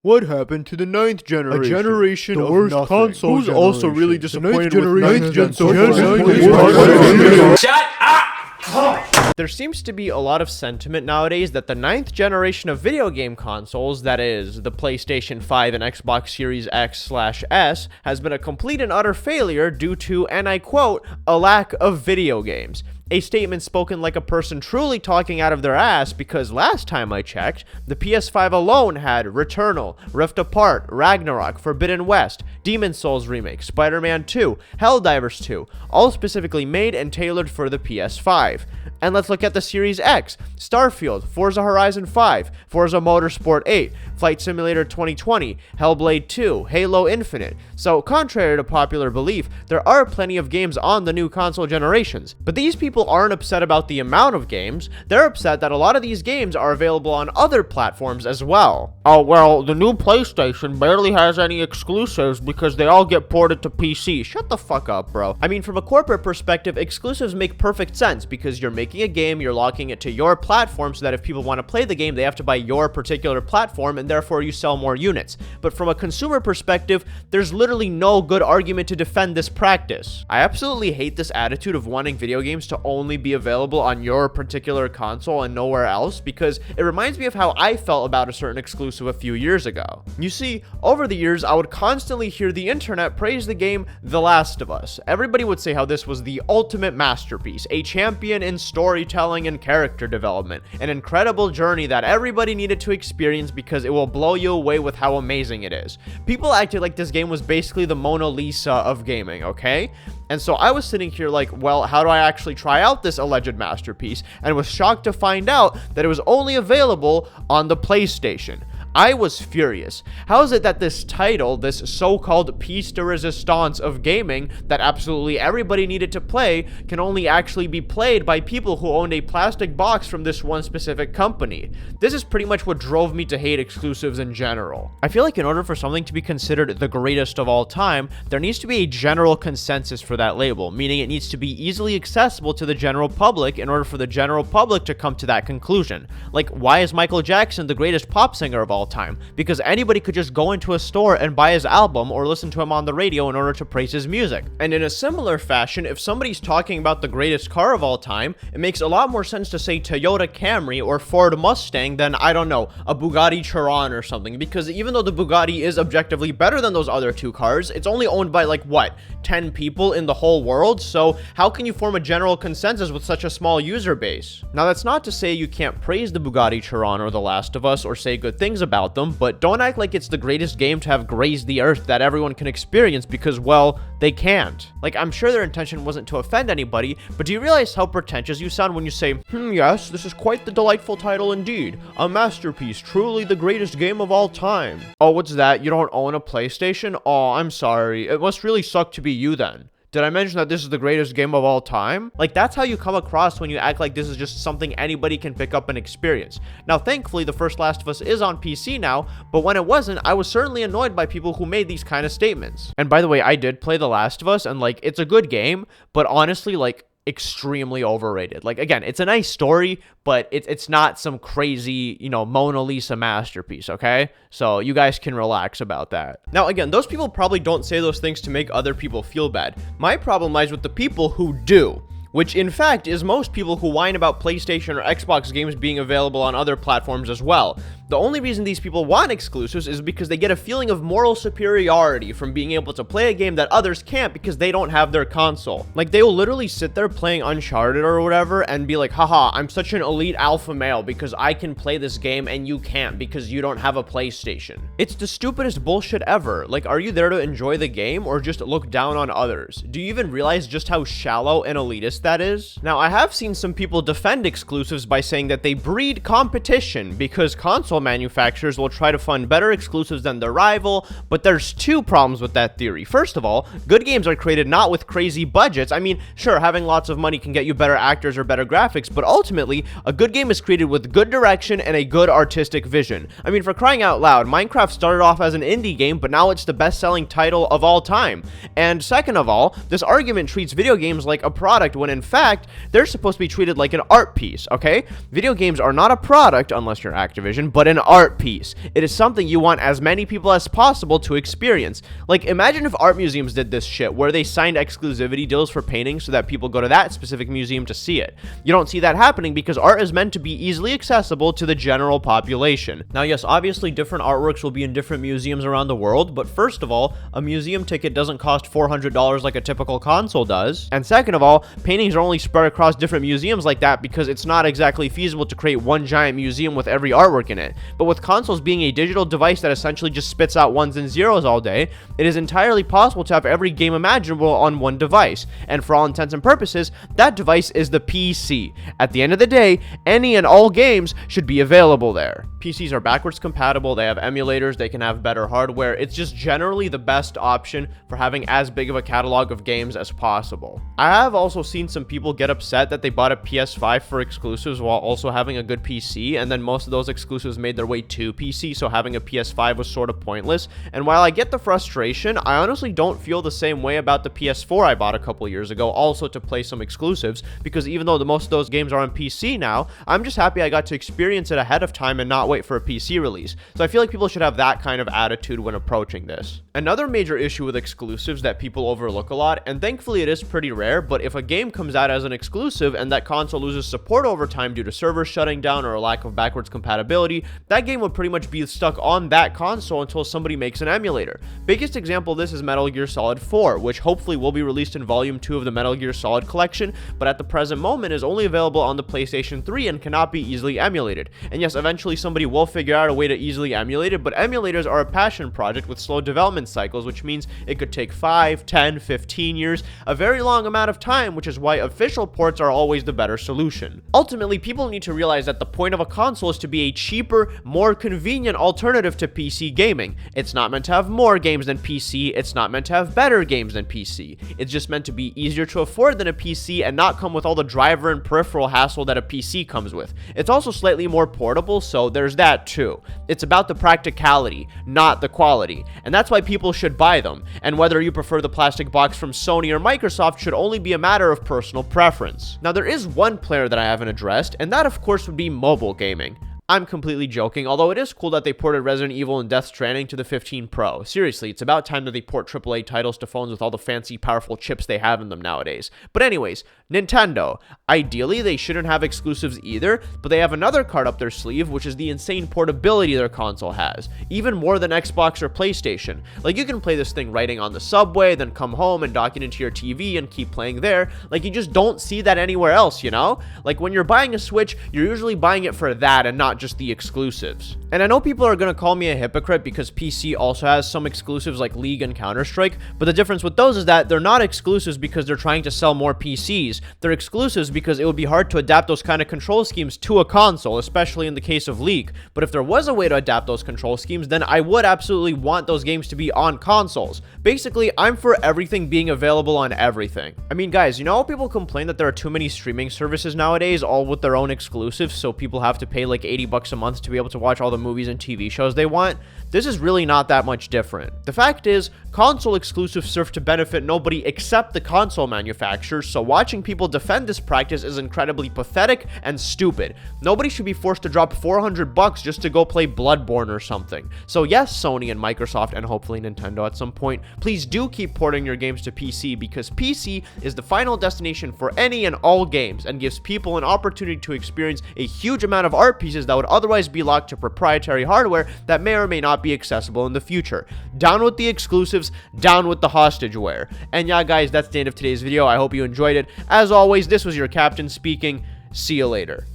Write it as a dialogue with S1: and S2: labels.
S1: What happened to the ninth generation?
S2: A generation
S1: the
S2: of
S1: worst
S2: nothing.
S1: console
S2: Who's
S1: generation.
S2: also really
S1: The
S2: disappointed
S1: ninth
S2: with
S1: generation
S2: ninth gen so
S1: far?
S3: Shut up!
S4: There seems to be a lot of sentiment nowadays that the ninth generation of video game consoles, that is, the PlayStation 5 and Xbox Series X/S, has been a complete and utter failure due to, and I quote, a lack of video games. A statement spoken like a person truly talking out of their ass, because last time I checked, the PS5 alone had Returnal, Rift Apart, Ragnarok, Forbidden West, Demon's Souls Remake, Spider-Man 2, Helldivers 2, all specifically made and tailored for the PS5. And let's look at the Series X: Starfield, Forza Horizon 5, Forza Motorsport 8, Flight Simulator 2020, Hellblade 2, Halo Infinite. So, contrary to popular belief, there are plenty of games on the new console generations. But these people aren't upset about the amount of games, they're upset that a lot of these games are available on other platforms as well. Oh, well, the new PlayStation barely has any exclusives because they all get ported to PC. Shut the fuck up, bro. I mean, from a corporate perspective, exclusives make perfect sense because you're making a game, you're locking it to your platform so that if people want to play the game, they have to buy your particular platform and therefore you sell more units. But from a consumer perspective, there's literally no good argument to defend this practice. I absolutely hate this attitude of wanting video games to only be available on your particular console and nowhere else, because it reminds me of how I felt about a certain exclusive a few years ago. You see, over the years, I would constantly hear the internet praise the game The Last of Us. Everybody would say how this was the ultimate masterpiece, a champion in storytelling and character development, an incredible journey that everybody needed to experience because it will blow you away with how amazing it is. People acted like this game was basically the Mona Lisa of gaming, okay? And so I was sitting here like, well, how do I actually try out this alleged masterpiece? And was shocked to find out that it was only available on the PlayStation. I was furious. How is it that this title, this so-called piece de resistance of gaming that absolutely everybody needed to play, can only actually be played by people who owned a plastic box from this one specific company? This is pretty much what drove me to hate exclusives in general. I feel like in order for something to be considered the greatest of all time, there needs to be a general consensus for that label, meaning it needs to be easily accessible to the general public in order for the general public to come to that conclusion. Like, why is Michael Jackson the greatest pop singer of all time? Because anybody could just go into a store and buy his album or listen to him on the radio in order to praise his music. And in a similar fashion, if somebody's talking about the greatest car of all time, it makes a lot more sense to say Toyota Camry or Ford Mustang than, I don't know, a Bugatti Chiron or something, because even though the Bugatti is objectively better than those other two cars, it's only owned by like, what, 10 people in the whole world? So how can you form a general consensus with such a small user base? Now, that's not to say you can't praise the Bugatti Chiron or The Last of Us or say good things about them, but don't act like it's the greatest game to have grazed the earth that everyone can experience, because, well, they can't. Like, I'm sure their intention wasn't to offend anybody, but do you realize how pretentious you sound when you say, yes, this is quite the delightful title indeed. A masterpiece, truly the greatest game of all time. Oh, what's that? You don't own a PlayStation? Oh, I'm sorry. It must really suck to be you then. Did I mention that this is the greatest game of all time? Like, that's how you come across when you act like this is just something anybody can pick up and experience. Now, thankfully, the first Last of Us is on PC now, but when it wasn't, I was certainly annoyed by people who made these kind of statements. And by the way, I did play The Last of Us, and like, it's a good game, but honestly, like, extremely overrated. Like, again, it's a nice story, but it's not some crazy, Mona Lisa masterpiece, okay? So you guys can relax about that. Now, again, those people probably don't say those things to make other people feel bad. My problem lies with the people who do, which in fact is most people who whine about PlayStation or Xbox games being available on other platforms as well. The only reason these people want exclusives is because they get a feeling of moral superiority from being able to play a game that others can't because they don't have their console. Like, they will literally sit there playing Uncharted or whatever and be like, haha, I'm such an elite alpha male because I can play this game and you can't because you don't have a PlayStation. It's the stupidest bullshit ever. Like, are you there to enjoy the game or just look down on others? Do you even realize just how shallow and elitist that is? Now, I have seen some people defend exclusives by saying that they breed competition because console manufacturers will try to fund better exclusives than their rival, but there's two problems with that theory. First of all, good games are created not with crazy budgets. I mean, sure, having lots of money can get you better actors or better graphics, but ultimately, a good game is created with good direction and a good artistic vision. I mean, for crying out loud, Minecraft started off as an indie game, but now it's the best-selling title of all time. And second of all, this argument treats video games like a product when in fact, they're supposed to be treated like an art piece, okay? Video games are not a product, unless you're Activision, but an art piece. It is something you want as many people as possible to experience. Like, imagine if art museums did this shit, where they signed exclusivity deals for paintings so that people go to that specific museum to see it. You don't see that happening because art is meant to be easily accessible to the general population. Now, yes, obviously different artworks will be in different museums around the world, but first of all, a museum ticket doesn't cost $400 like a typical console does. And second of all, paintings are only spread across different museums like that because it's not exactly feasible to create one giant museum with every artwork in it. But with consoles being a digital device that essentially just spits out ones and zeros all day, it is entirely possible to have every game imaginable on one device. And for all intents and purposes, that device is the PC. At the end of the day, any and all games should be available there. PCs are backwards compatible, they have emulators, they can have better hardware. It's just generally the best option for having as big of a catalog of games as possible. I have also seen some people get upset that they bought a PS5 for exclusives while also having a good PC, and then most of those exclusives made their way to PC, so having a PS5 was sort of pointless. And while I get the frustration, I honestly don't feel the same way about the PS4 I bought a couple years ago, also to play some exclusives, because even though most of those games are on PC now, I'm just happy I got to experience it ahead of time and not wait for a PC release. So I feel like people should have that kind of attitude when approaching this. Another major issue with exclusives that people overlook a lot, and thankfully it is pretty rare, but if a game comes out as an exclusive and that console loses support over time due to servers shutting down or a lack of backwards compatibility, that game would pretty much be stuck on that console until somebody makes an emulator. Biggest example of this is Metal Gear Solid 4, which hopefully will be released in Volume 2 of the Metal Gear Solid collection, but at the present moment is only available on the PlayStation 3 and cannot be easily emulated. And yes, eventually somebody will figure out a way to easily emulate it, but emulators are a passion project with slow development cycles, which means it could take 5, 10, 15 years, a very long amount of time, which is why official ports are always the better solution. Ultimately, people need to realize that the point of a console is to be a cheaper, more convenient alternative to PC gaming. It's not meant to have more games than PC, it's not meant to have better games than PC. It's just meant to be easier to afford than a PC and not come with all the driver and peripheral hassle that a PC comes with. It's also slightly more portable, so there's that too. It's about the practicality, not the quality, and that's why people should buy them. And whether you prefer the plastic box from Sony or Microsoft should only be a matter of personal preference. Now, there is one player that I haven't addressed, and that of course would be mobile gaming. I'm completely joking, although it is cool that they ported Resident Evil and Death Stranding to the 15 Pro. Seriously, it's about time that they port AAA titles to phones with all the fancy, powerful chips they have in them nowadays. But anyways, Nintendo. Ideally, they shouldn't have exclusives either, but they have another card up their sleeve, which is the insane portability their console has. Even more than Xbox or PlayStation. Like, you can play this thing riding on the subway, then come home and dock it into your TV and keep playing there. Like, you just don't see that anywhere else, you know? Like, when you're buying a Switch, you're usually buying it for that and not just the exclusives. And I know people are going to call me a hypocrite because PC also has some exclusives like League and Counter-Strike, but the difference with those is that they're not exclusives because they're trying to sell more PCs. They're exclusives because it would be hard to adapt those kind of control schemes to a console, especially in the case of League. But if there was a way to adapt those control schemes, then I would absolutely want those games to be on consoles. Basically, I'm for everything being available on everything. I mean, guys, you know how people complain that there are too many streaming services nowadays, all with their own exclusives, so people have to pay like $80 a month to be able to watch all the movies and TV shows they want? This is really not that much different. The fact is, console exclusives serve to benefit nobody except the console manufacturers, so watching people defend this practice is incredibly pathetic and stupid. Nobody should be forced to drop $400 just to go play Bloodborne or something. So yes, Sony and Microsoft and hopefully Nintendo at some point, please do keep porting your games to PC, because PC is the final destination for any and all games and gives people an opportunity to experience a huge amount of art pieces that would otherwise be locked to proprietary hardware that may or may not be accessible in the future. Down with the exclusives, down with the hostageware. And yeah, guys, that's the end of today's video. I hope you enjoyed it. As always, this was your captain speaking. See you later.